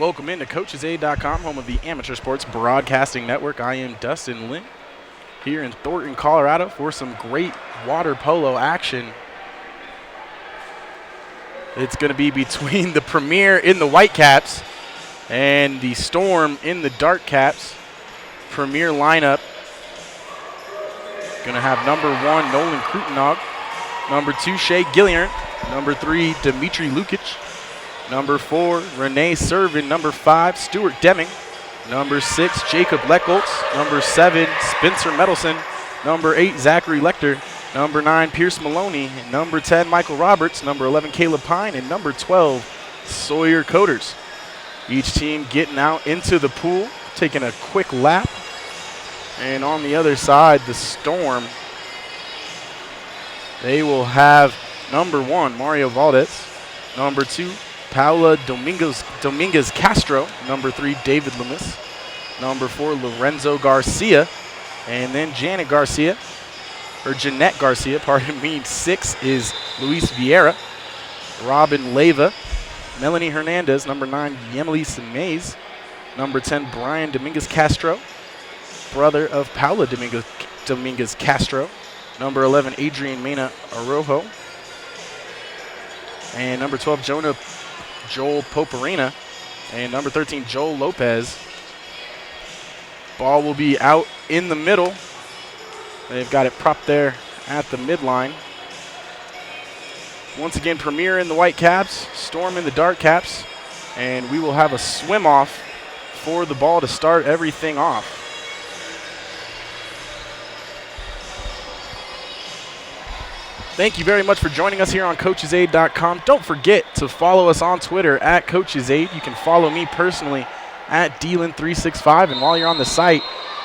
Welcome into CoachesAid.com, home of the Amateur Sports Broadcasting Network. I am Dustin Lynn here in Thornton, Colorado for some great water polo action. It's going to be between the Premier in the white caps and the Storm in the dark caps. Premier lineup going to have number 1, Nolan Krutenog, number 2, Shea Gilliard, number 3, Dimitri Lukic, number 4, Renee Servin, number 5, Stuart Deming, number 6, Jacob Leckholtz, number 7, Spencer Medelson, number 8, Zachary Lecter, number 9, Pierce Maloney, number 10, Michael Roberts, number 11, Caleb Pine, and number 12, Sawyer Coders. Each team getting out into the pool, taking a quick lap. And on the other side, the Storm, they will have number 1, Mario Valdez, number 2, Paula Dominguez Castro, number 3, David Lemus, number 4, Lorenzo Garcia, and then Jeanette Garcia, pardon me. 6 is Luis Vieira, Robin Leyva, Melanie Hernandez, number 9, Yemelise Mays, number 10, Brian Dominguez Castro, brother of Paula Dominguez Castro, number 11, Adrian Mena Arojo, and number 12, Joel Poparina, and number 13, Joel Lopez. Ball will be out in the middle. They've got it propped there at the midline. Once again, Premier in the white caps, Storm in the dark caps, and we will have a swim off for the ball to start everything off. Thank you very much for joining us here on CoachesAid.com. Don't forget to follow us on Twitter at CoachesAid. You can follow me personally at DLin365. And while you're on the site,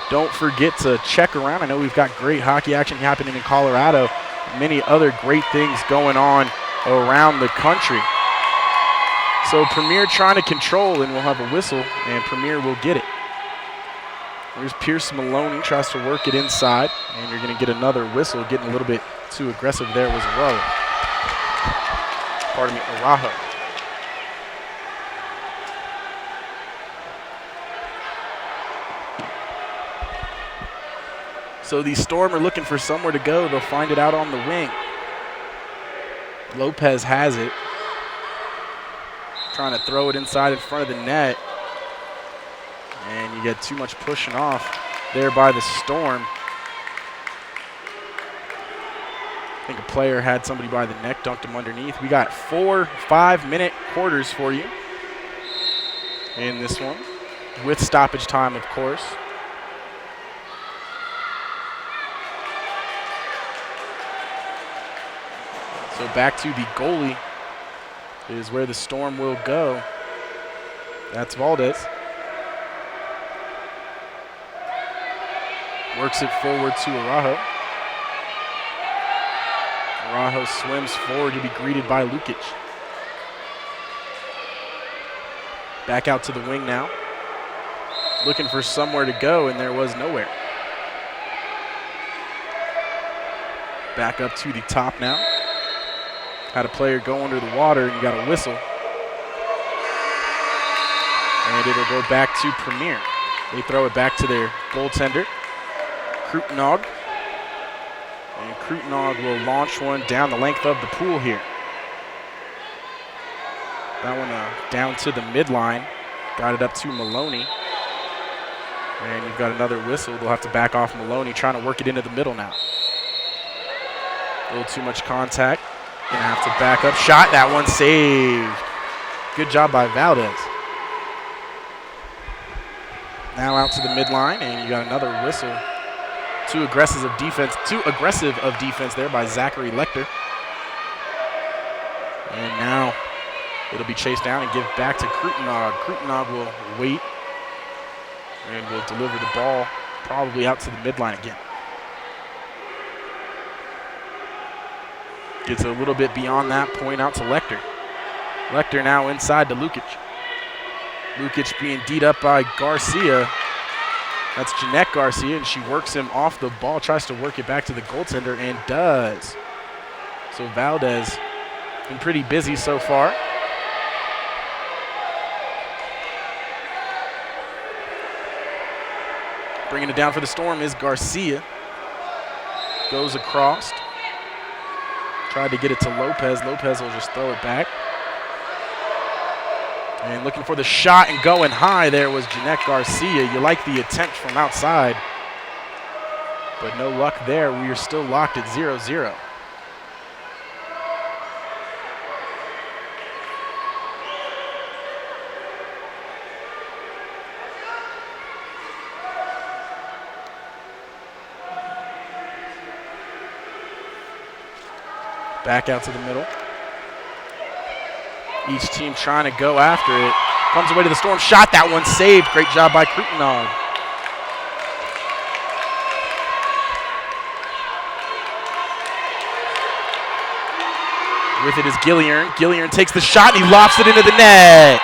don't forget to check around. I know we've got great hockey action happening in Colorado. Many other great things going on around the country. So Premier trying to control, and we'll have a whistle, and Premier will get it. There's Pierce Maloney, tries to work it inside, and you're going to get another whistle, getting a little bit too aggressive there was Arajo. So the Storm are looking for somewhere to go. They'll find it out on the wing. Lopez has it. Trying to throw it inside in front of the net. And you get too much pushing off there by the Storm. I think a player had somebody by the neck, dunked him underneath. We got 4 5-minute quarters for you in this one, with stoppage time, of course. So back to the goalie is where the Storm will go. That's Valdez. Works it forward to Arajo. Arajo swims forward to be greeted by Lukic. Back out to the wing now. Looking for somewhere to go, and there was nowhere. Back up to the top now. Had a player go under the water, and you got a whistle. And it'll go back to Premier. They throw it back to their goaltender, Krutenog. And Krutenog will launch one down the length of the pool here. That one down to the midline. Got it up to Maloney. And you've got another whistle. They'll have to back off Maloney, trying to work it into the middle now. A little too much contact. Gonna have to back up. Shot, that one saved. Good job by Valdez. Now out to the midline, and you got another whistle. Too aggressive of defense there by Zachary Lecter. And now it'll be chased down and give back to Krutenog. Krutenog will wait and will deliver the ball probably out to the midline again. Gets a little bit beyond that point out to Lecter. Lecter now inside to Lukic. Lukic being D'd up by Garcia. That's Jeanette Garcia, and she works him off the ball, tries to work it back to the goaltender, and does. So Valdez been pretty busy so far. Bringing it down for the Storm is Garcia. Goes across. Tried to get it to Lopez. Lopez will just throw it back. And looking for the shot and going high there was Jeanette Garcia. You like the attempt from outside, but no luck there. We are still locked at 0-0. Back out to the middle. Each team trying to go after it. Comes away to the Storm. Shot, that one saved. Great job by Krutenog. With it is Gilliern. Gilliern takes the shot and he lofts it into the net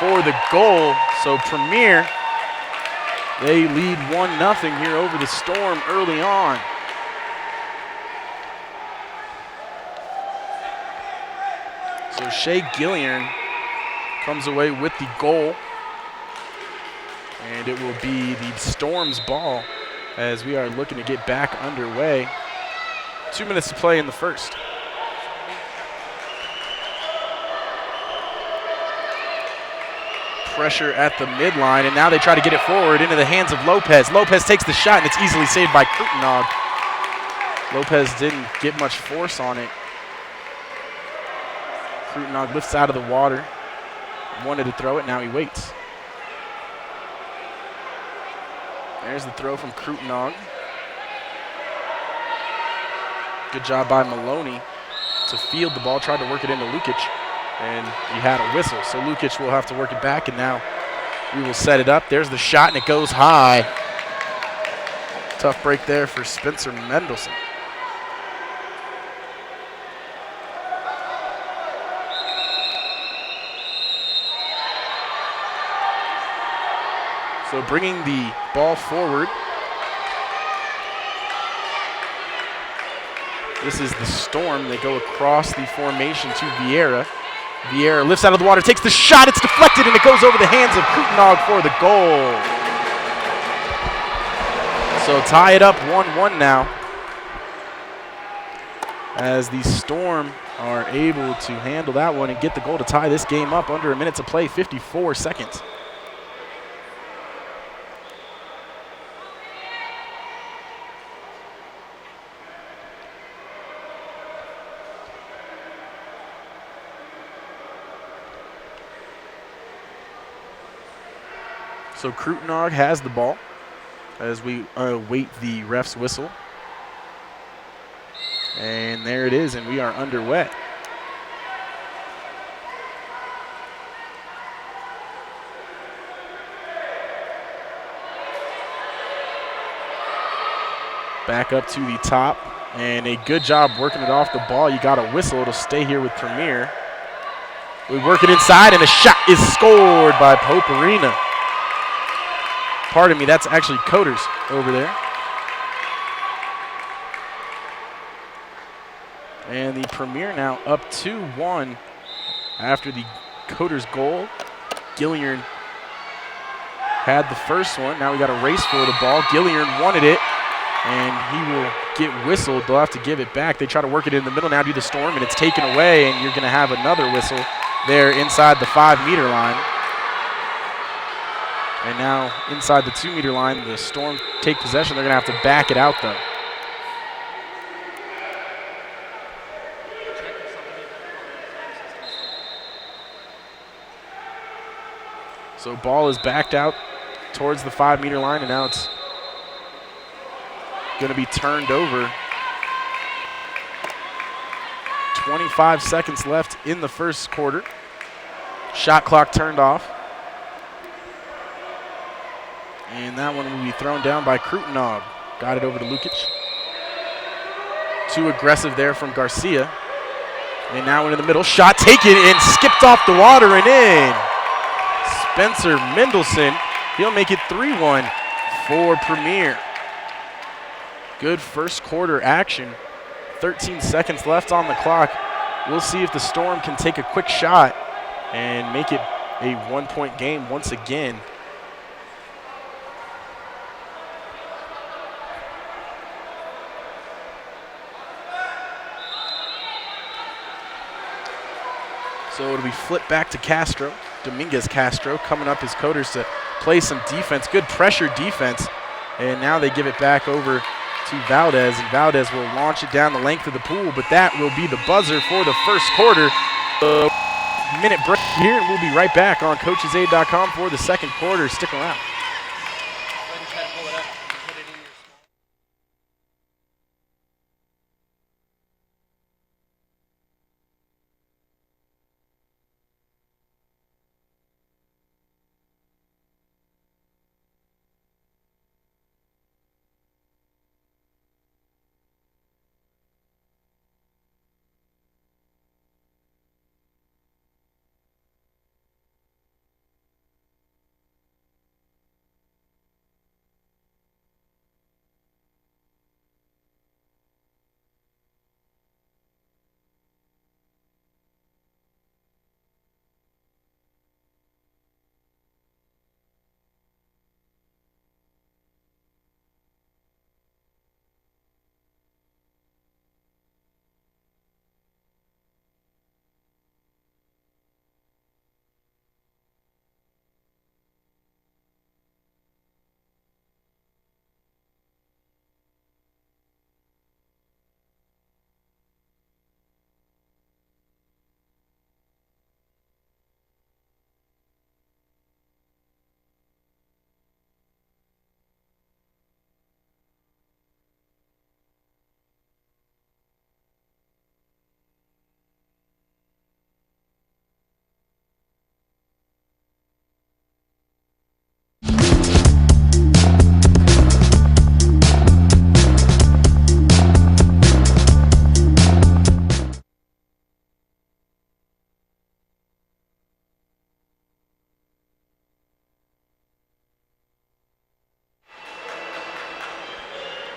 for the goal. So Premier, they lead 1-0 here over the Storm early on. So Shea Gilliern comes away with the goal. And it will be the Storm's ball as we are looking to get back underway. 2 minutes to play in the first. Pressure at the midline, and now they try to get it forward into the hands of Lopez. Lopez takes the shot, and it's easily saved by Krutenog. Lopez didn't get much force on it. Krutenog lifts out of the water. Wanted to throw it, now he waits. There's the throw from Krutenog. Good job by Maloney to field the ball, tried to work it into Lukic, and he had a whistle. So Lukic will have to work it back, and now we will set it up. There's the shot, and it goes high. Tough break there for Spencer Mendelson. So bringing the ball forward. This is the Storm. They go across the formation to Vieira. Vieira lifts out of the water, takes the shot. It's deflected, and it goes over the hands of Krutenog for the goal. So tie it up 1-1 now, as the Storm are able to handle that one and get the goal to tie this game up under a minute to play, 54 seconds. So Krutenog has the ball as we await the ref's whistle. And there it is, and we are underway. Back up to the top, and a good job working it off the ball. You got a whistle. It'll stay here with Premier. We work it inside, and a shot is scored by Poperina. Pardon me, that's actually Coders over there. And the Premier now up 2-1 after the Coders goal. Gilliern had the first one. Now we got a race for the ball. Gilliern wanted it, and he will get whistled. They'll have to give it back. They try to work it in the middle now to the Storm, and it's taken away, and you're going to have another whistle there inside the 5-meter line. And now inside the 2-meter line, the Storm take possession. They're going to have to back it out, though. So ball is backed out towards the 5-meter line, and now it's going to be turned over. 25 seconds left in the first quarter. Shot clock turned off. And that one will be thrown down by Krutenog. Got it over to Lukic. Too aggressive there from Garcia. And now into the middle. Shot taken and skipped off the water and in. Spencer Mendelson. He'll make it 3-1 for Premier. Good first quarter action. 13 seconds left on the clock. We'll see if the Storm can take a quick shot and make it a 1-point game once again. So it'll be flipped back to Castro. Dominguez Castro coming up his coders to play some defense. Good pressure defense. And now they give it back over to Valdez, and Valdez will launch it down the length of the pool, but that will be the buzzer for the first quarter. Minute break here, and we'll be right back on coachesaid.com for the second quarter. Stick around.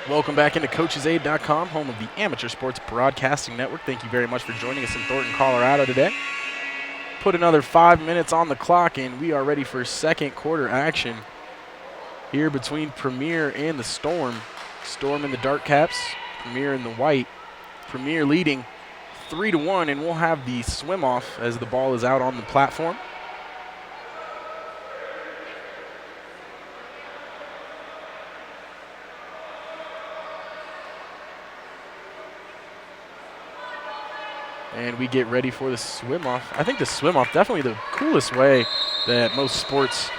Welcome back into coachesaid.com, home of the Amateur Sports Broadcasting Network. Thank you very much for joining us in Thornton, Colorado today. Put another 5 minutes on the clock, and we are ready for second quarter action here between Premier and the Storm. Storm in the dark caps, Premier in the white. Premier leading 3-1, and we'll have the swim off as the ball is out on the platform. And we get ready for the swim off. I think the swim off definitely the coolest way that most sports,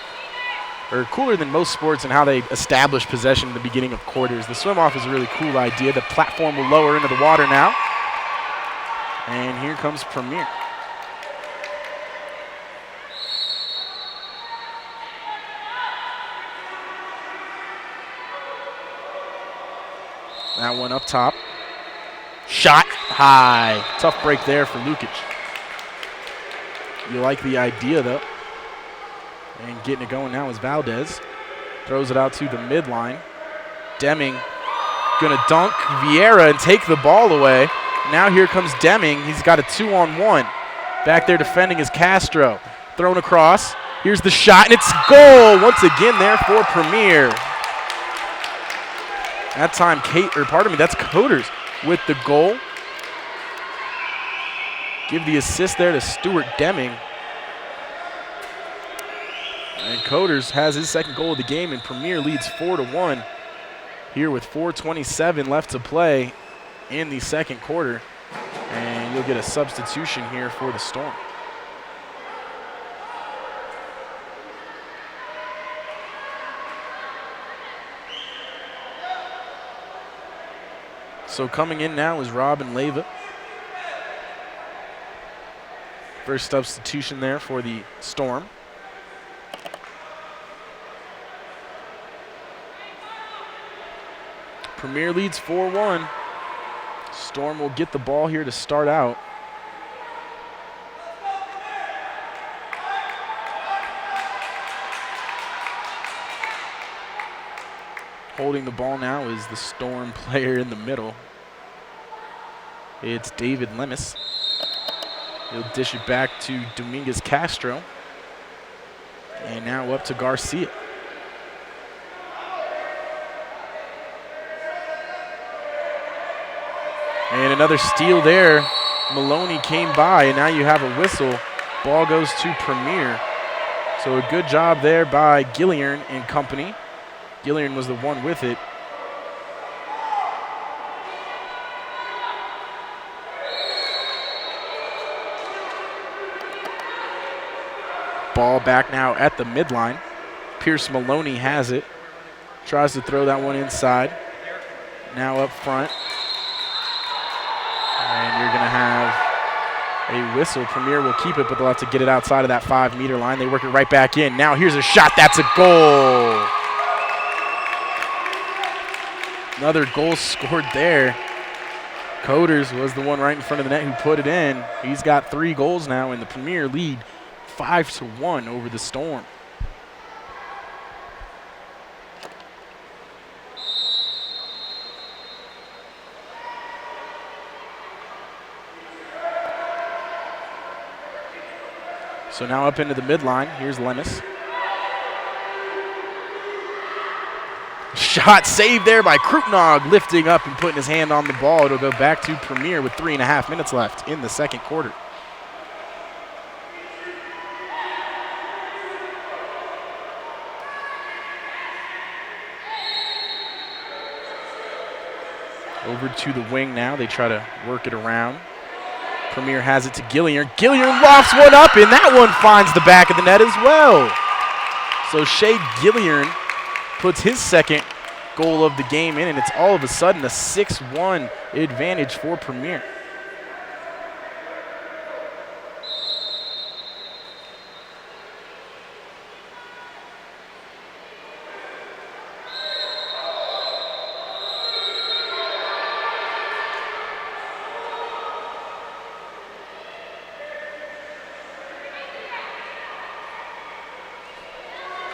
or cooler than most sports, and how they establish possession in the beginning of quarters. The swim off is a really cool idea. The platform will lower into the water now. And here comes Premier. That one up top. Shot high. Tough break there for Lukic. You like the idea, though. And getting it going now is Valdez. Throws it out to the midline. Deming going to dunk Vieira and take the ball away. Now here comes Deming. He's got a 2-on-1. Back there defending is Castro. Thrown across. Here's the shot, and it's goal once again there for Premier. That time, that's Coders with the goal. Give the assist there to Stuart Deming. And Coders has his second goal of the game, and Premier leads 4-1 here with 4:27 left to play in the second quarter. And you'll get a substitution here for the Storm. So coming in now is Robin Leyva. First substitution there for the Storm. Premier leads 4-1. Storm will get the ball here to start out. Holding the ball now is the Storm player in the middle. It's David Lemus. He'll dish it back to Dominguez Castro. And now up to Garcia. And another steal there. Maloney came by, and now you have a whistle Ball goes to Premier. So a good job there by Gilliard and company. Gilliard was the one with it. Ball back now at the midline. Pierce Maloney has it. Tries to throw that one inside. Now up front. And you're going to have a whistle. Premier will keep it, but they'll have to get it outside of that 5-meter line. They work it right back in. Now here's a shot. That's a goal. Another goal scored there. Coders was the one right in front of the net who put it in. He's got 3 goals now, and the Premier lead 5-1 over the Storm. So now up into the midline. Here's Lemus. Shot saved there by Krupnog, lifting up and putting his hand on the ball. It'll go back to Premier with 3.5 minutes left in the second quarter. Over to the wing now. They try to work it around. Premier has it to Gilliard. Gilliard lofts one up, and that one finds the back of the net as well. So Shea Gilliard puts his second goal of the game in, and it's all of a sudden a 6-1 advantage for Premier.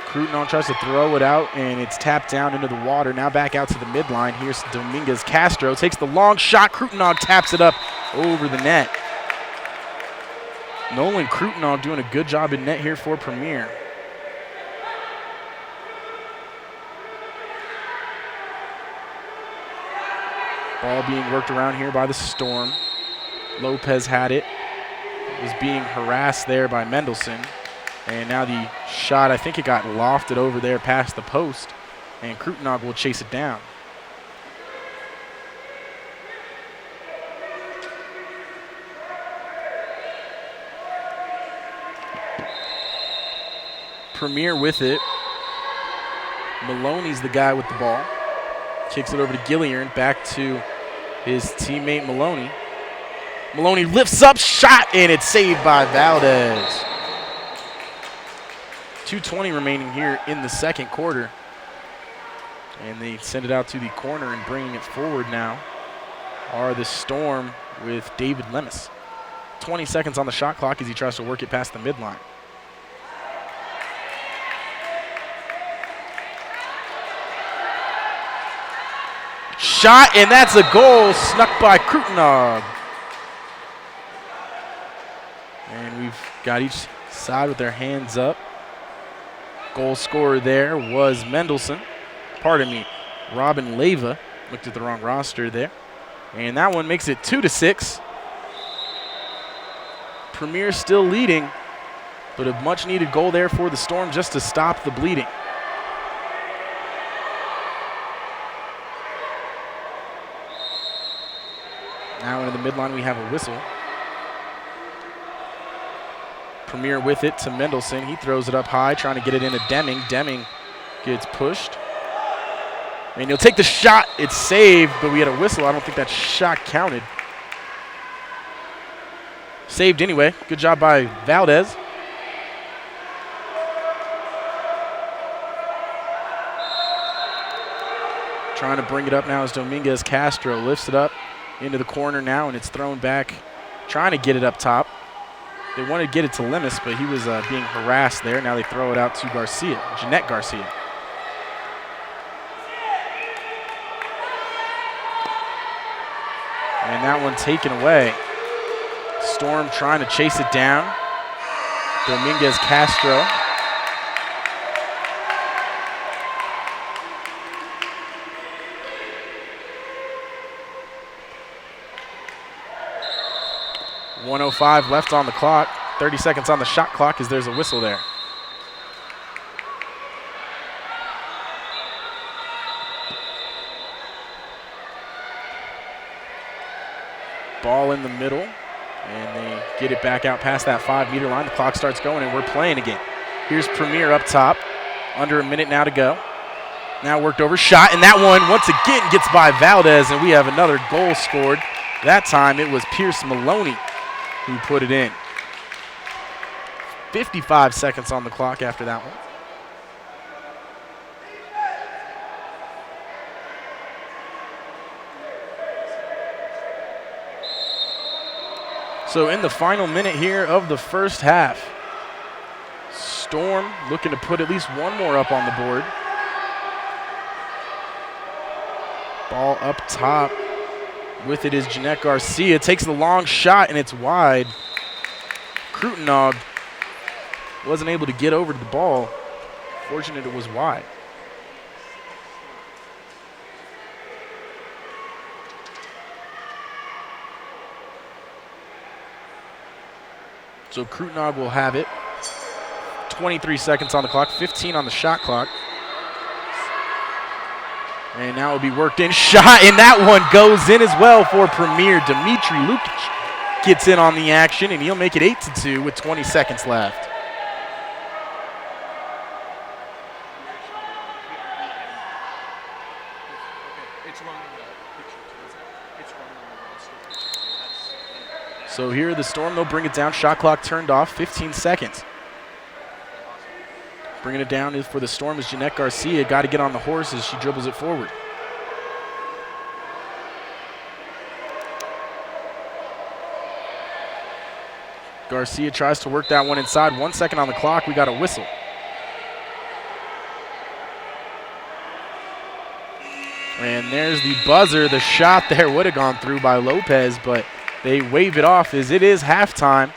Krupnog tries to throw it out, and it's tapped down into the water. Now back out to the midline. Here's Dominguez Castro. Takes the long shot. Krupnog taps it up over the net. Nolan Krupnog doing a good job in net here for Premier. Ball being worked around here by the Storm. Lopez had it. Was being harassed there by Mendelson. And now the shot, I think it got lofted over there past the post, and Krupnog will chase it down. Premier with it. Maloney's the guy with the ball. Kicks it over to Gilliard, back to his teammate Maloney. Maloney lifts up, shot, and it's saved by Valdez. 2:20 remaining here in the second quarter. And they send it out to the corner, and bringing it forward now are the Storm with David Lemus. 20 seconds on the shot clock as he tries to work it past the midline. Shot, and that's a goal snuck by Krupnog. And we've got each side with their hands up. Goal scorer there was Mendelson. Pardon me, Robin Leyva. Looked at the wrong roster there. And that one makes it 2-6. Premier still leading, but a much needed goal there for the Storm just to stop the bleeding. Now into the midline we have a whistle. Premier with it to Mendelson. He throws it up high, trying to get it into Deming. Deming gets pushed. And he'll take the shot. It's saved, but we had a whistle. I don't think that shot counted. Saved anyway. Good job by Valdez. Trying to bring it up now as Dominguez Castro lifts it up into the corner now, and it's thrown back. Trying to get it up top. They wanted to get it to Lemus, but he was being harassed there. Now they throw it out to Garcia, Jeanette Garcia. And that one taken away. Storm trying to chase it down. Dominguez Castro. .105 left on the clock. 30 seconds on the shot clock as there's a whistle there. Ball in the middle, and they get it back out past that 5-meter line. The clock starts going, and we're playing again. Here's Premier up top. Under a minute now to go. Now worked over, shot, and that one once again gets by Valdez, and we have another goal scored. That time it was Pierce Maloney who put it in. 55 seconds on the clock after that one. So in the final minute here of the first half, Storm looking to put at least one more up on the board. Ball up top. With it is Jeanette Garcia. Takes the long shot, and it's wide. Krutenog wasn't able to get over to the ball. Fortunate it was wide. So Krutenog will have it. 23 seconds on the clock, 15 on the shot clock. And now it'll be worked in. Shot, and that one goes in as well for Premier. Dimitri Lukic gets in on the action, and he'll make it 8-2 with 20 seconds left. So here the Storm, they'll bring it down. Shot clock turned off, 15 seconds. Bringing it down is for the Storm is Jeanette Garcia. Got to get on the horse as she dribbles it forward. Garcia tries to work that one inside. 1 second on the clock. We got a whistle. And there's the buzzer. The shot there would have gone through by Lopez, but they wave it off as it is halftime.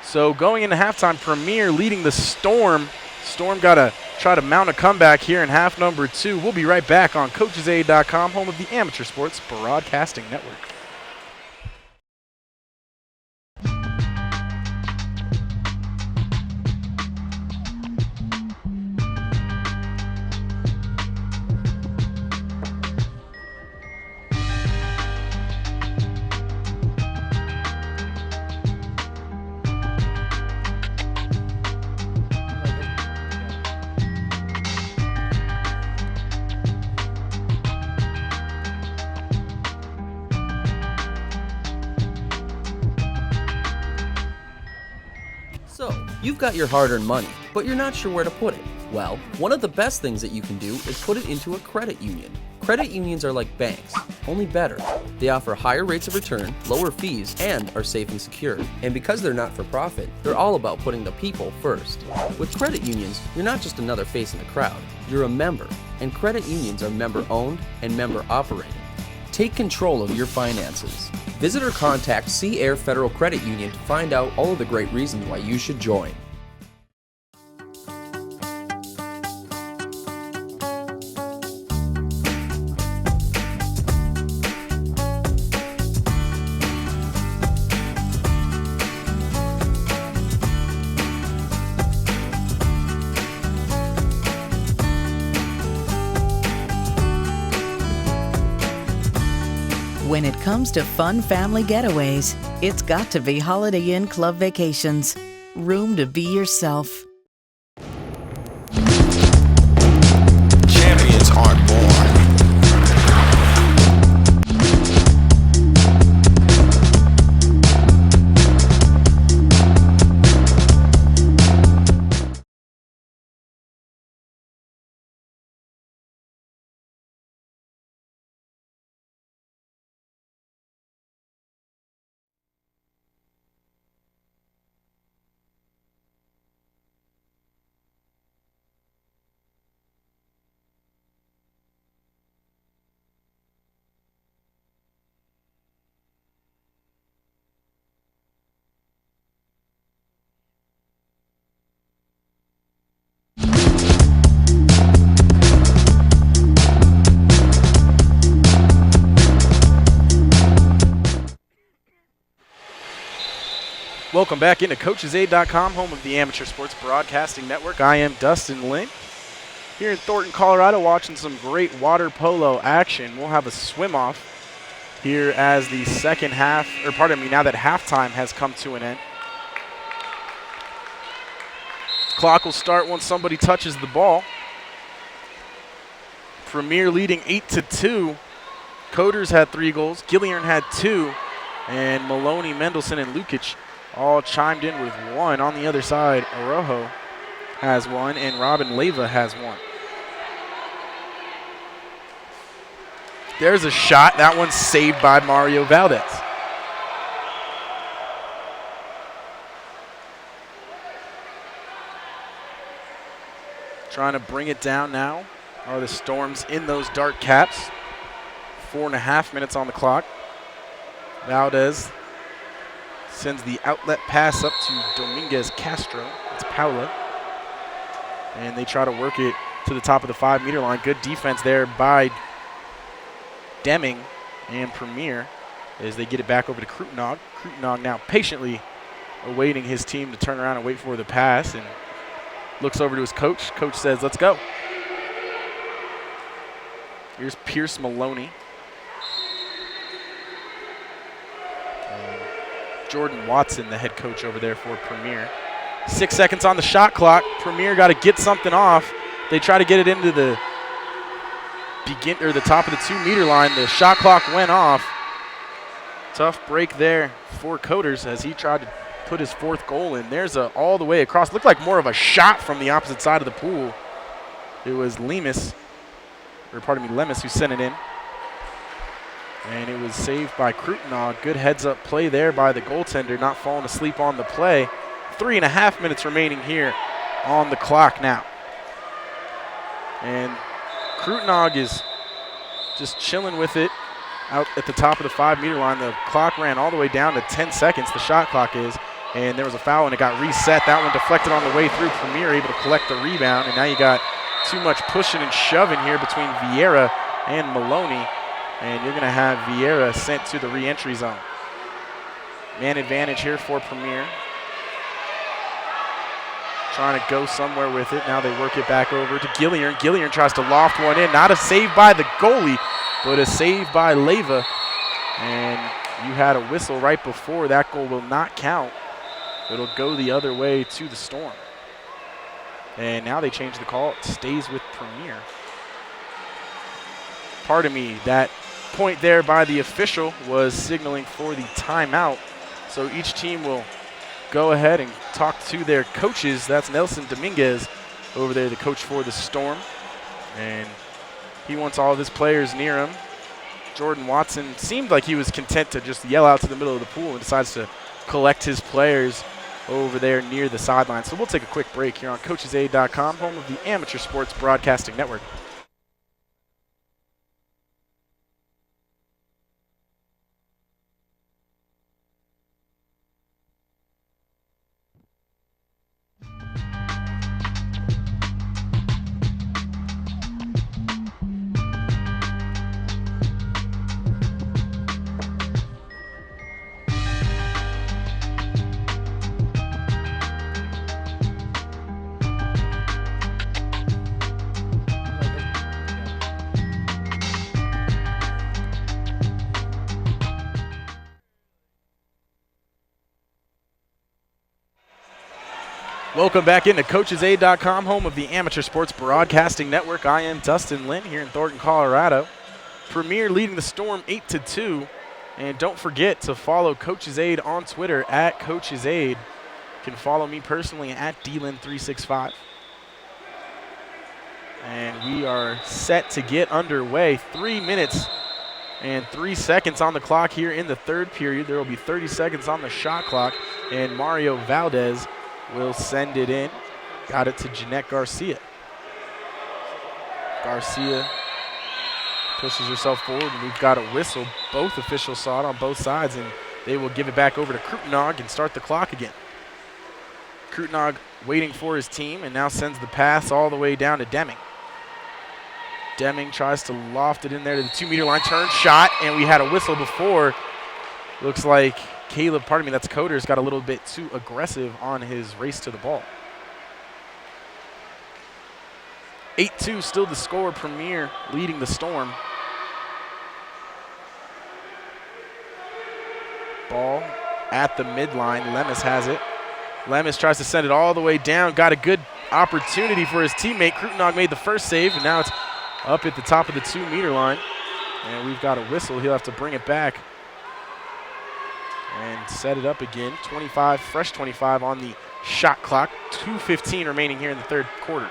So going into halftime, Premier leading the Storm. Storm got to try to mount a comeback here in half number 2. We'll be right back on CoachesAid.com, home of the Amateur Sports Broadcasting Network. So, you've got your hard-earned money, but you're not sure where to put it. Well, one of the best things that you can do is put it into a credit union. Credit unions are like banks, only better. They offer higher rates of return, lower fees, and are safe and secure. And because they're not for profit, they're all about putting the people first. With credit unions, you're not just another face in the crowd, you're a member. And credit unions are member-owned and member-operated. Take control of your finances. Visit or contact Sea Air Federal Credit Union to find out all of the great reasons why you should join. When it comes to fun family getaways, it's got to be Holiday Inn Club Vacations. Room to be yourself. Champions aren't born. Welcome back into CoachesAid.com, home of the Amateur Sports Broadcasting Network. I am Dustin Lynn here in Thornton, Colorado, watching some great water polo action. We'll have a swim-off here as the second half, or pardon me, now that halftime has come to an end. Clock will start once somebody touches the ball. Premier leading 8-2. Coders had 3 goals. Gillian had 2. And Maloney, Mendelson, and Lukic all chimed in with 1. On the other side, Arojo has 1, and Robin Leyva has 1. There's a shot. That one's saved by Mario Valdez. Trying to bring it down now are the Storms in those dark caps. 4.5 minutes on the clock. Valdez sends the outlet pass up to Dominguez Castro. It's Paula. And they try to work it to the top of the 5-meter line. Good defense there by Deming and Premier as they get it back over to Krutenog. Krutenog now patiently awaiting his team to turn around and wait for the pass, and looks over to his coach. Coach says, let's go. Here's Pierce Maloney. Jordan Watson, the head coach over there for Premier. 6 seconds on the shot clock. Premier got to get something off. They try to get it into the top of the 2-meter line. The shot clock went off. Tough break there for Coders as he tried to put his 4th goal in. There's a all the way across. Looked like more of a shot from the opposite side of the pool. It was Lemus who sent it in. And it was saved by Krutenog. Good heads-up play there by the goaltender, not falling asleep on the play. 3.5 minutes remaining here on the clock now. And Krutenog is just chilling with it out at the top of the 5-meter line. The clock ran all the way down to 10 seconds, the shot clock is. And there was a foul, and it got reset. That one deflected on the way through. Premier able to collect the rebound, and now you got too much pushing and shoving here between Vieira and Maloney. And you're going to have Vieira sent to the re-entry zone. Man advantage here for Premier. Trying to go somewhere with it. Now they work it back over to Gillian. Gillian tries to loft one in. Not a save by the goalie, but a save by Leyva. And you had a whistle right before. That goal will not count. It'll go the other way to the Storm. And now they change the call. It stays with Premier. Pardon me, that point there by the official was signaling for the timeout. So each team will go ahead and talk to their coaches. That's Nelson Dominguez over there, the coach for the Storm. And he wants all of his players near him. Jordan Watson seemed like he was content to just yell out to the middle of the pool and decides to collect his players over there near the sideline. So we'll take a quick break here on CoachesAid.com, home of the Amateur Sports Broadcasting Network. Welcome back into CoachesAid.com, home of the Amateur Sports Broadcasting Network. I am Dustin Lynn here in Thornton, Colorado. Premier leading the Storm 8-2. And don't forget to follow Coaches Aid on Twitter at Coaches Aid. You can follow me personally at DLin365. And we are set to get underway. 3 minutes and 3 seconds on the clock here in the third period. There will be 30 seconds on the shot clock. And Mario Valdez will send it in. Got it to Jeanette Garcia. Garcia pushes herself forward, and we've got a whistle. Both officials saw it on both sides, and they will give it back over to Krutenog and start the clock again. Krutenog waiting for his team and now sends the pass all the way down to Deming. Deming tries to loft it in there to the 2-meter line, turn, shot, and we had a whistle before. Looks like that's Coder's got a little bit too aggressive on his race to the ball. 8-2 still the score. Premier leading the Storm. Ball at the midline. Lemus has it. Lemus tries to send it all the way down. Got a good opportunity for his teammate. Krutenog made the first save, and now it's up at the top of the 2-meter line. And we've got a whistle. He'll have to bring it back and set it up again. 25, fresh 25 on the shot clock. 2:15 remaining here in the third quarter.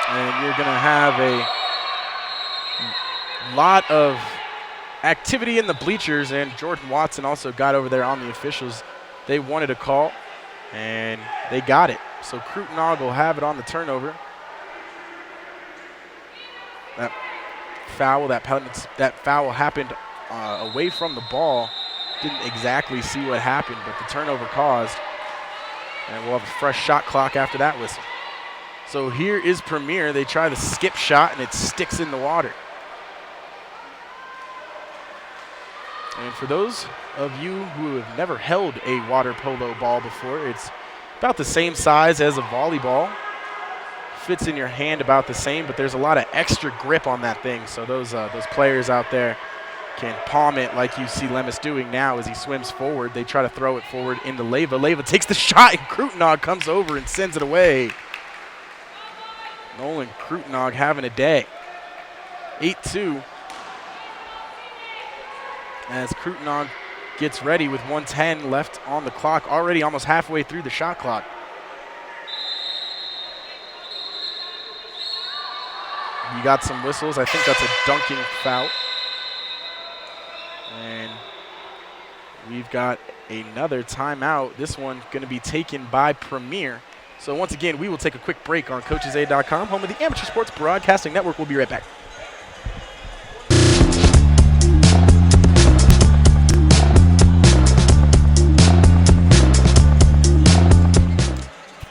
And you're going to have a lot of activity in the bleachers, and Jordan Watson also got over there on the officials. They wanted a call, and they got it. So Krutenog will have it on the turnover. That foul happened away from the ball. Didn't exactly see what happened, but the turnover caused. And we'll have a fresh shot clock after that whistle. So here is Premier. They try the skip shot, and it sticks in the water. And for those of you who have never held a water polo ball before, it's about the same size as a volleyball. Fits in your hand about the same, but there's a lot of extra grip on that thing. So those players out there can palm it like you see Lemus doing now as he swims forward. They try to throw it forward into Leyva. Leyva takes the shot, and Krutenog comes over and sends it away. Nolan Krutenog having a day. 8-2. As Krutenog gets ready with 1:10 left on the clock, already almost halfway through the shot clock. You got some whistles. I think that's a dunking foul. And we've got another timeout. This one going to be taken by Premier. So once again, we will take a quick break on CoachesAid.com, home of the Amateur Sports Broadcasting Network. We'll be right back.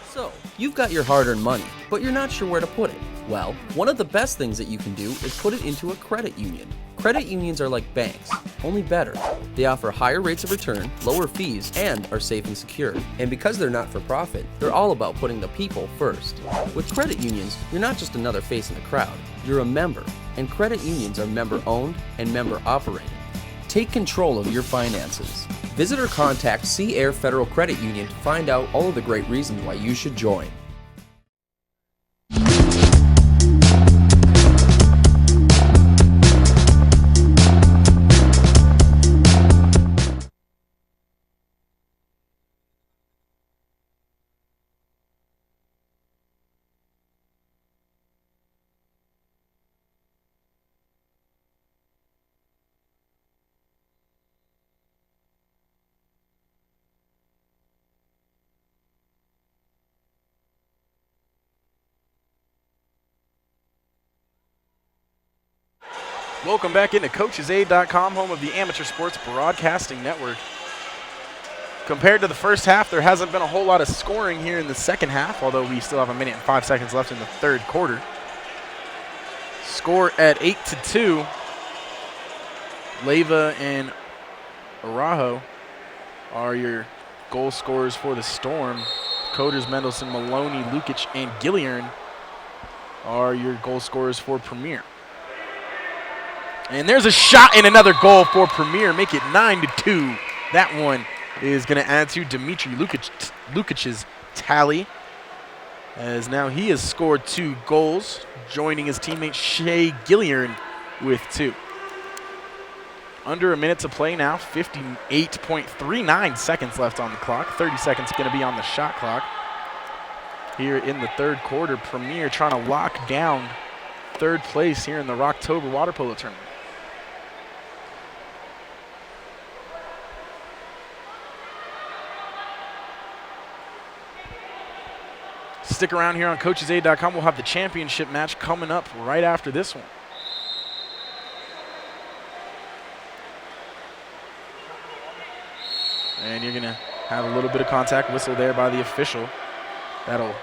So, you've got your hard-earned money, but you're not sure where to put it. Well, one of the best things that you can do is put it into a credit union. Credit unions are like banks, only better. They offer higher rates of return, lower fees, and are safe and secure. And because they're not for profit, they're all about putting the people first. With credit unions, you're not just another face in the crowd, you're a member. And credit unions are member-owned and member-operated. Take control of your finances. Visit or contact Sea Air Federal Credit Union to find out all of the great reasons why you should join. Welcome back into CoachesAid.com, home of the Amateur Sports Broadcasting Network. Compared to the first half, there hasn't been a whole lot of scoring here in the second half, although we still have 1 minute and 5 seconds left in the third quarter. Score at 8-2. Leyva and Araujo are your goal scorers for the Storm. Coders, Mendelson, Maloney, Lukic, and Gilliern are your goal scorers for Premier. And there's a shot and another goal for Premier, make it 9-2. That one is going to add to Dimitri Lukic's tally, as now he has scored 2 goals, joining his teammate Shea Gilliern with 2. Under a minute to play now, 58.39 seconds left on the clock. 30 seconds going to be on the shot clock. Here in the third quarter, Premier trying to lock down third place here in the Rock-tober Water Polo Tournament. Stick around here on CoachesAid.com. We'll have the championship match coming up right after this one. And you're going to have a little bit of contact whistle there by the official. That'll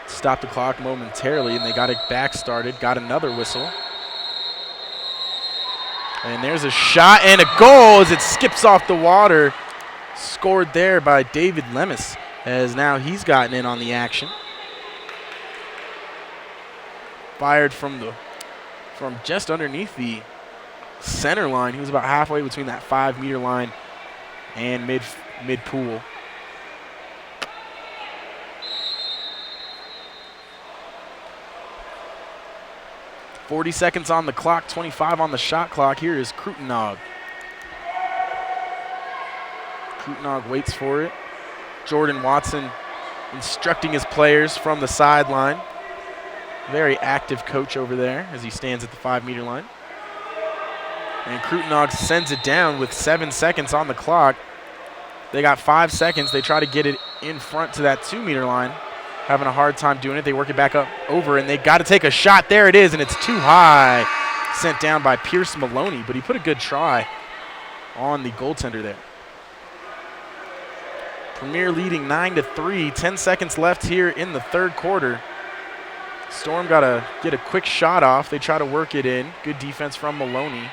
stop the clock momentarily, and they got it back started. Got another whistle. And there's a shot and a goal as it skips off the water. Scored there by David Lemus, as now he's gotten in on the action. Fired from just underneath the center line. He was about halfway between that 5-meter line and mid pool. .40 seconds on the clock, 25 on the shot clock. Here is Krutenog. Krutenog waits for it. Jordan Watson instructing his players from the sideline. Very active coach over there as he stands at the 5-meter line. And Krutenog sends it down with 7 seconds on the clock. They got 5 seconds. They try to get it in front to that 2-meter line. Having a hard time doing it. They work it back up over, and they got to take a shot. There it is, and it's too high. Sent down by Pierce Maloney, but he put a good try on the goaltender there. Premier leading 9-3. 10 seconds left here in the third quarter. Storm got to get a quick shot off. They try to work it in. Good defense from Maloney.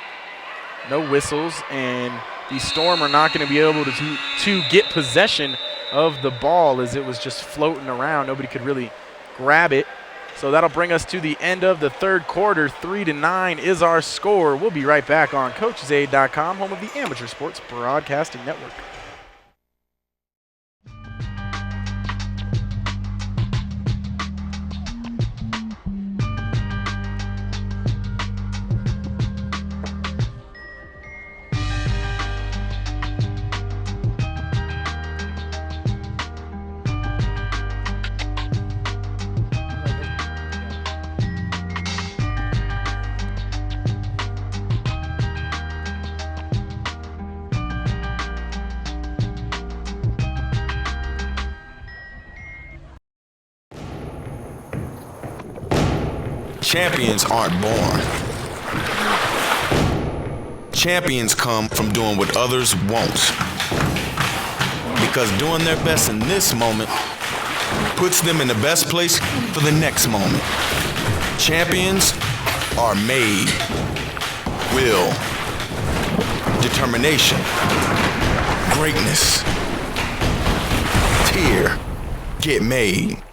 No whistles, and the Storm are not going to be able to get possession of the ball as it was just floating around. Nobody could really grab it. So that'll bring us to the end of the third quarter. 3-9 is our score. We'll be right back on CoachesAid.com, home of the Amateur Sports Broadcasting Network. Champions aren't born. Champions come from doing what others won't. Because doing their best in this moment puts them in the best place for the next moment. Champions are made. Will. Determination. Greatness. Here. Get made.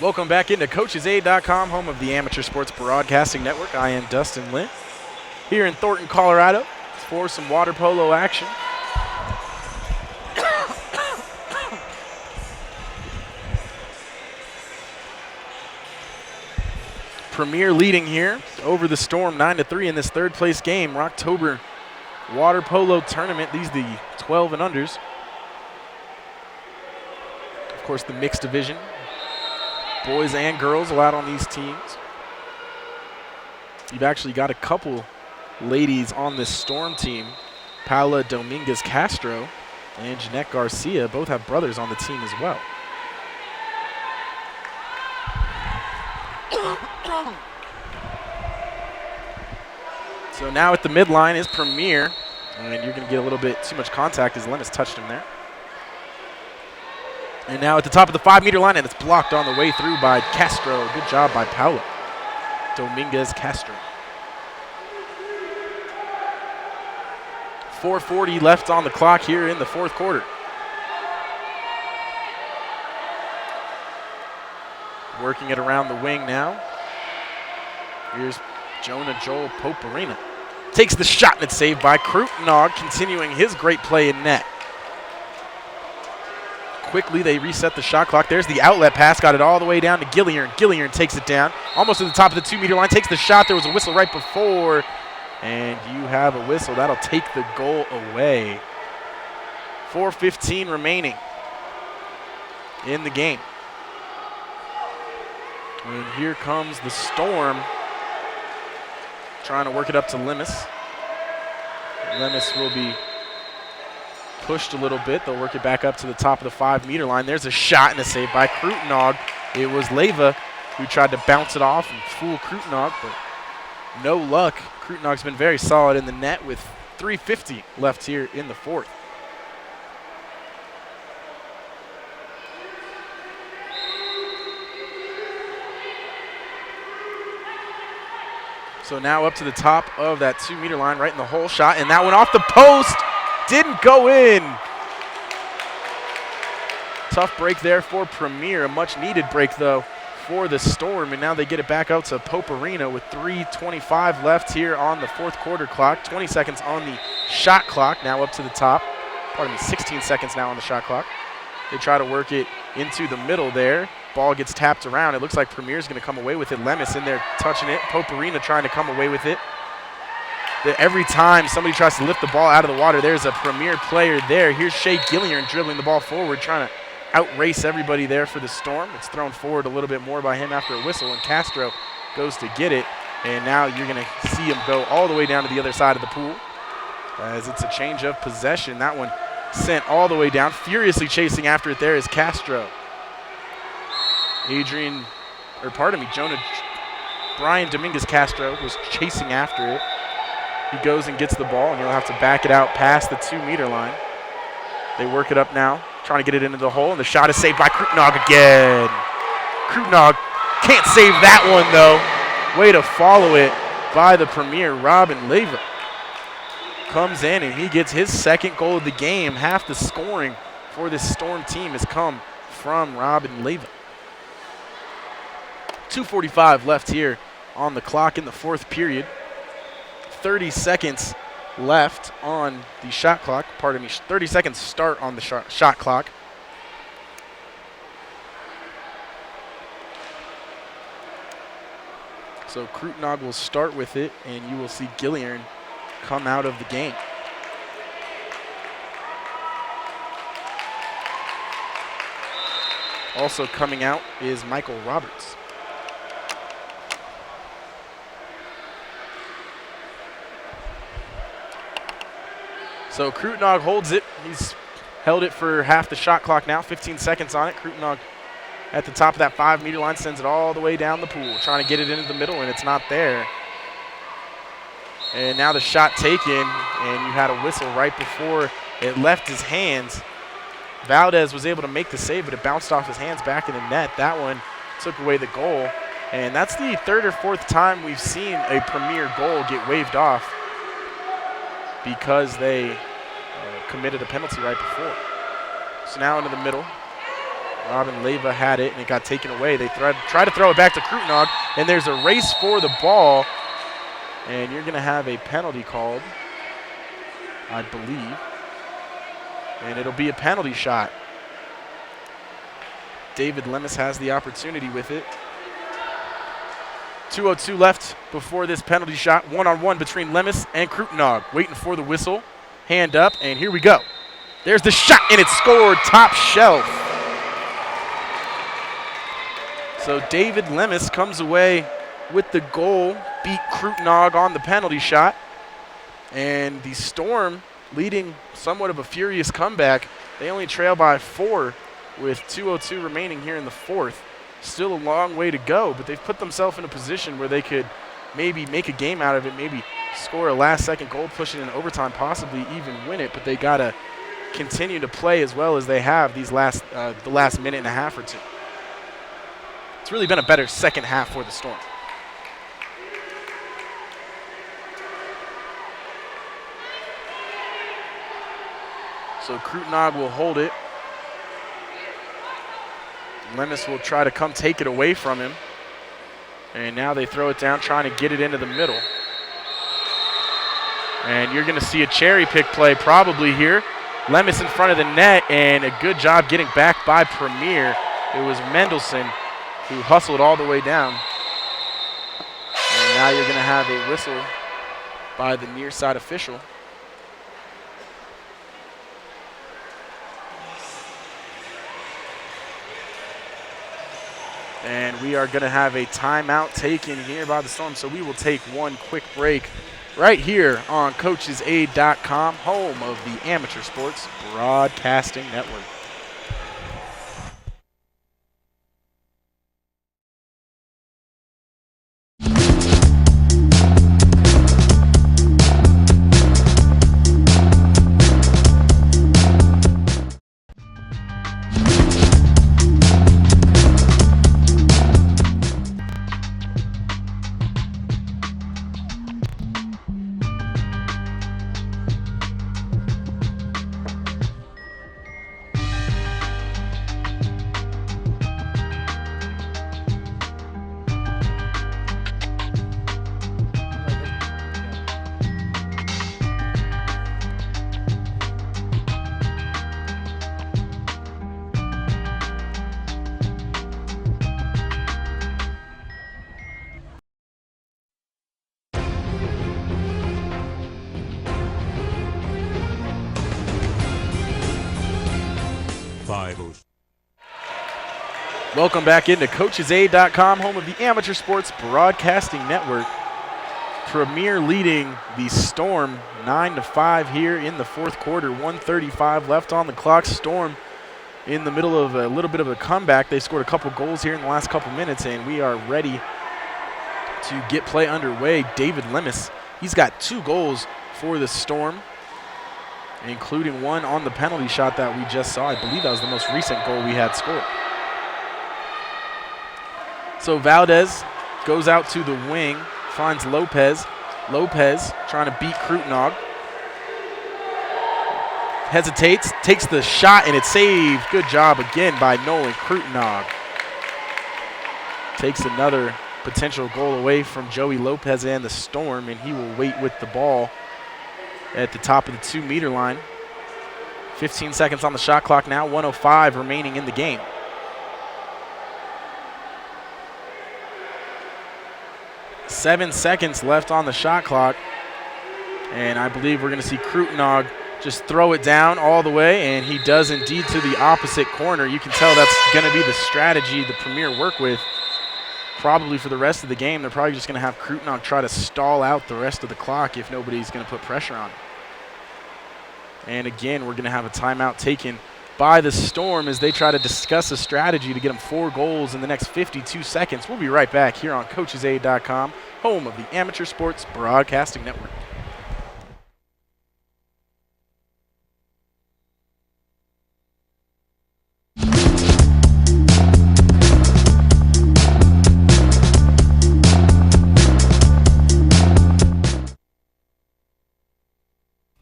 Welcome back into CoachesAid.com, home of the Amateur Sports Broadcasting Network. I am Dustin Lynn here in Thornton, Colorado for some water polo action. Premier leading here over the Storm 9-3 in this third place game. Rock-tober water polo tournament. These are the 12 and unders. Of course, the mixed division. Boys and girls allowed on these teams. You've actually got a couple ladies on this Storm team. Paula Dominguez Castro and Jeanette Garcia both have brothers on the team as well. So now at the midline is Premier, and you're going to get a little bit too much contact as Lemus touched him there. And now at the top of the 5-meter line, and it's blocked on the way through by Castro. Good job by Paula Dominguez Castro. 4:40 left on the clock here in the fourth quarter. Working it around the wing now. Here's Jonah Joel Poparina. Takes the shot, and it's saved by Krutenog, continuing his great play in net. quickly they reset the shot clock. There's the outlet pass, got it all the way down to Gilliard. Gilliard takes it down, almost to the top of the 2-meter line, takes the shot. There was a whistle right before, and you have a whistle. That'll take the goal away. 4:15 remaining in the game. And here comes the Storm, trying to work it up to Lemus. Lemus will be pushed a little bit. They'll work it back up to the top of the 5-meter line. There's a shot and a save by Krutenog. It was Leyva who tried to bounce it off and fool Krutenog, but no luck. Krutenog's been very solid in the net with 3:50 left here in the fourth. So now up to the top of that 2-meter line, right in the hole shot, and that went off the post. Didn't go in. Tough break there for Premier. A much-needed break, though, for the Storm. And now they get it back out to Pope Arena with 3:25 left here on the fourth quarter clock. 20 seconds on the shot clock. Now up to the top. Pardon me, 16 seconds now on the shot clock. They try to work it into the middle there. Ball gets tapped around. It looks like Premier's going to come away with it. Lemus in there touching it. Pope Arena trying to come away with it. Every time somebody tries to lift the ball out of the water, there's a Premier player there. Here's Shea Gilliard dribbling the ball forward, trying to outrace everybody there for the Storm. It's thrown forward a little bit more by him after a whistle, and Castro goes to get it. And now you're going to see him go all the way down to the other side of the pool as it's a change of possession. That one sent all the way down. Furiously chasing after it there is Castro. Brian Dominguez Castro was chasing after it. He goes and gets the ball, and he'll have to back it out past the 2-meter line. They work it up now, trying to get it into the hole, and the shot is saved by Krutenog again. Krutenog can't save that one, though. Way to follow it by the Premier. Robin Leyva comes in, and he gets his second goal of the game. Half the scoring for this Storm team has come from Robin Leyva. 2:45 left here on the clock in the fourth period. 30 seconds left on the shot clock. 30 seconds start on the shot clock. So Krutenog will start with it, and you will see Gilliard come out of the game. Also coming out is Michael Roberts. So Krutenog holds it. He's held it for half the shot clock now, 15 seconds on it. Krutenog at the top of that 5-meter line sends it all the way down the pool, trying to get it into the middle, and it's not there. And now the shot taken, and you had a whistle right before it left his hands. Valdez was able to make the save, but it bounced off his hands back in the net. That one took away the goal, and that's the third or fourth time we've seen a Premier goal get waved off because they committed a penalty right before. So now into the middle. Robin Leyva had it, and it got taken away. They try to throw it back to Krutenog, and there's a race for the ball, and you're going to have a penalty called, I believe, and it'll be a penalty shot. David Lemus has the opportunity with it. 2:02 left before this penalty shot. One-on-one between Lemus and Krutenog. Waiting for the whistle. Hand up, and here we go. There's the shot, and it's scored top shelf. So David Lemus comes away with the goal, beat Krutenog on the penalty shot. And the Storm leading somewhat of a furious comeback. They only trail by 4 with 2:02 remaining here in the fourth. Still a long way to go, but they've put themselves in a position where they could maybe make a game out of it, maybe score a last-second goal, push it in overtime, possibly even win it, but they got to continue to play as well as they have the last minute and a half or two. It's really been a better second half for the Storm. So Krutenog will hold it. Lemus will try to come take it away from him. And now they throw it down, trying to get it into the middle. And you're going to see a cherry pick play probably here. Lemus in front of the net, and a good job getting back by Premier. It was Mendelson who hustled all the way down. And now you're going to have a whistle by the near side official. And we are going to have a timeout taken here by the Storm, so we will take one quick break right here on CoachesAid.com, home of the Amateur Sports Broadcasting Network. Welcome back into CoachesAid.com, home of the Amateur Sports Broadcasting Network. Premier leading the Storm 9-5 here in the fourth quarter. 1:35 left on the clock. Storm in the middle of a little bit of a comeback. They scored a couple goals here in the last couple minutes, and we are ready to get play underway. David Lemus, he's got 2 goals for the Storm, including one on the penalty shot that we just saw. I believe that was the most recent goal we had scored. So Valdez goes out to the wing, finds Lopez. Lopez trying to beat Krutenog. Hesitates, takes the shot, and it's saved. Good job again by Nolan Krutenog. Takes another potential goal away from Joey Lopez and the Storm, and he will wait with the ball at the top of the 2-meter line. 15 seconds on the shot clock now, 1:05 remaining in the game. Seven seconds left on the shot clock, and I believe we're going to see Krutenog just throw it down all the way, and he does indeed to the opposite corner. You can tell that's going to be the strategy the Premier work with probably for the rest of the game. They're probably just going to have Krutenog try to stall out the rest of the clock if nobody's going to put pressure on him. And again, we're going to have a timeout taken by the Storm as they try to discuss a strategy to get them 4 goals in the next 52 seconds. We'll be right back here on CoachesAid.com, home of the Amateur Sports Broadcasting Network.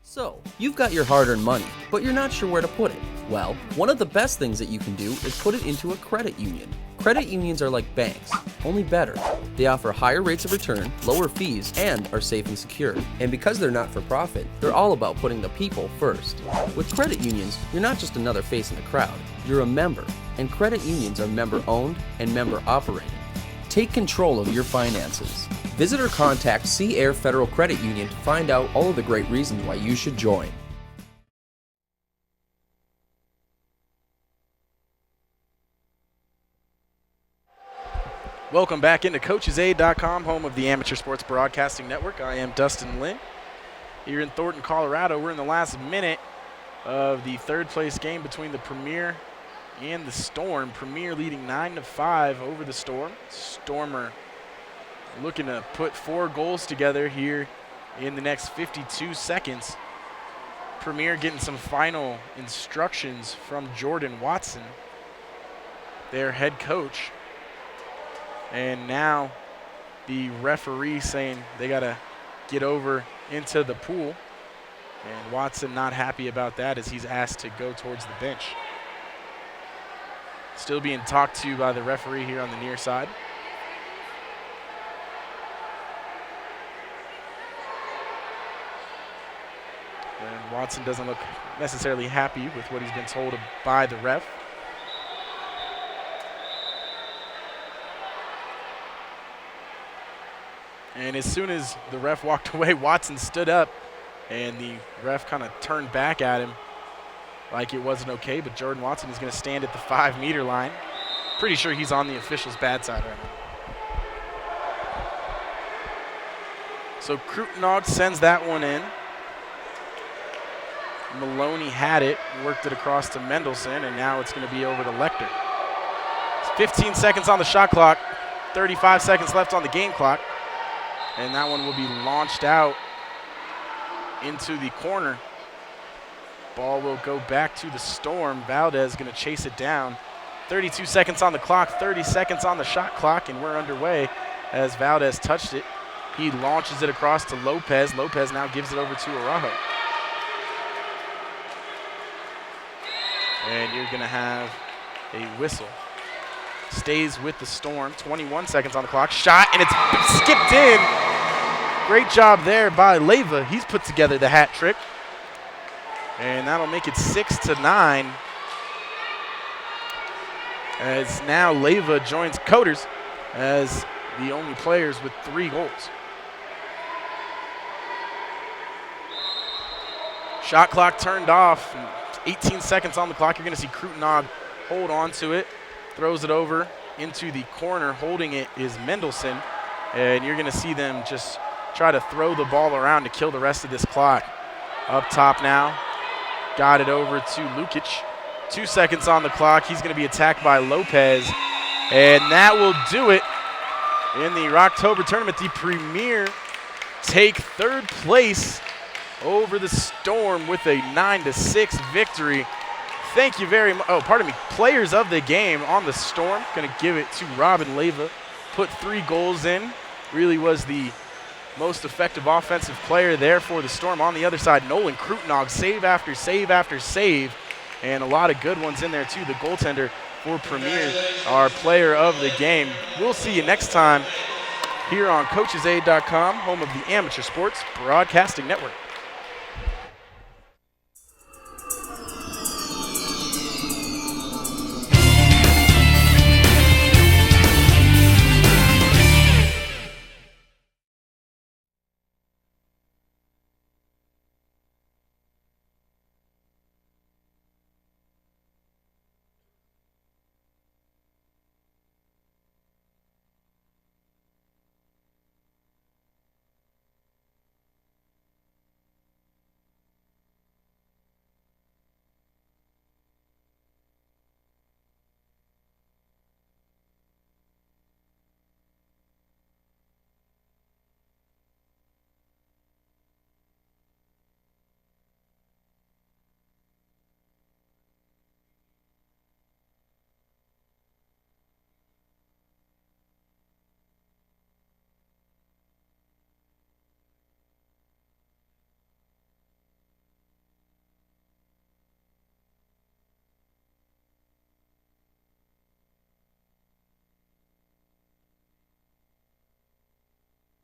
So, you've got your hard-earned money, but you're not sure where to put it. Well, one of the best things that you can do is put it into a credit union. Credit unions are like banks, only better. They offer higher rates of return, lower fees, and are safe and secure. And because they're not for profit, they're all about putting the people first. With credit unions, you're not just another face in the crowd, you're a member. And credit unions are member-owned and member-operated. Take control of your finances. Visit or contact Sea Air Federal Credit Union to find out all of the great reasons why you should join. Welcome back into CoachesAid.com, home of the Amateur Sports Broadcasting Network. I am Dustin Lynn here in Thornton, Colorado. We're in the last minute of the third-place game between the Premier and the Storm. Premier leading 9-5 over the Storm. Stormer looking to put 4 goals together here in the next 52 seconds. Premier getting some final instructions from Jordan Watson, their head coach. And now the referee saying they got to get over into the pool. And Watson not happy about that as he's asked to go towards the bench. Still being talked to by the referee here on the near side. And Watson doesn't look necessarily happy with what he's been told by the ref. And as soon as the ref walked away, Watson stood up, and the ref kind of turned back at him like it wasn't okay, but Jordan Watson is going to stand at the 5-meter line. Pretty sure he's on the official's bad side right now. So Krutenog sends that one in. Maloney had it, worked it across to Mendelson, and now it's going to be over to Lecter. It's 15 seconds on the shot clock, 35 seconds left on the game clock, and that one will be launched out into the corner. Ball will go back to the Storm. Valdez going to chase it down. 32 seconds on the clock, 30 seconds on the shot clock, and we're underway as Valdez touched it. He launches it across to Lopez. Lopez now gives it over to Araujo. And you're going to have a whistle. Stays with the Storm. 21 seconds on the clock. Shot, and it's skipped in. Great job there by Leyva. He's put together the hat trick. And that'll make it 6-9. As now Leyva joins Coders as the only players with 3 goals. Shot clock turned off. 18 seconds on the clock. You're going to see Krutenog hold on to it. Throws it over into the corner. Holding it is Mendelson. And you're going to see them just try to throw the ball around to kill the rest of this clock. Up top now. Got it over to Lukic. 2 seconds on the clock. He's going to be attacked by Lopez. And that will do it in the Rock-tober tournament. The Premier take 3rd place over the Storm with a 9-6 victory. Thank you very much. Oh, pardon me. Players of the game on the Storm. Going to give it to Robin Leyva. Put 3 goals in. Really was the most effective offensive player there for the Storm. On the other side, Nolan Krutenog, save after save after save. And a lot of good ones in there, too. The goaltender for Premier, our player of the game. We'll see you next time here on CoachesAid.com, home of the Amateur Sports Broadcasting Network.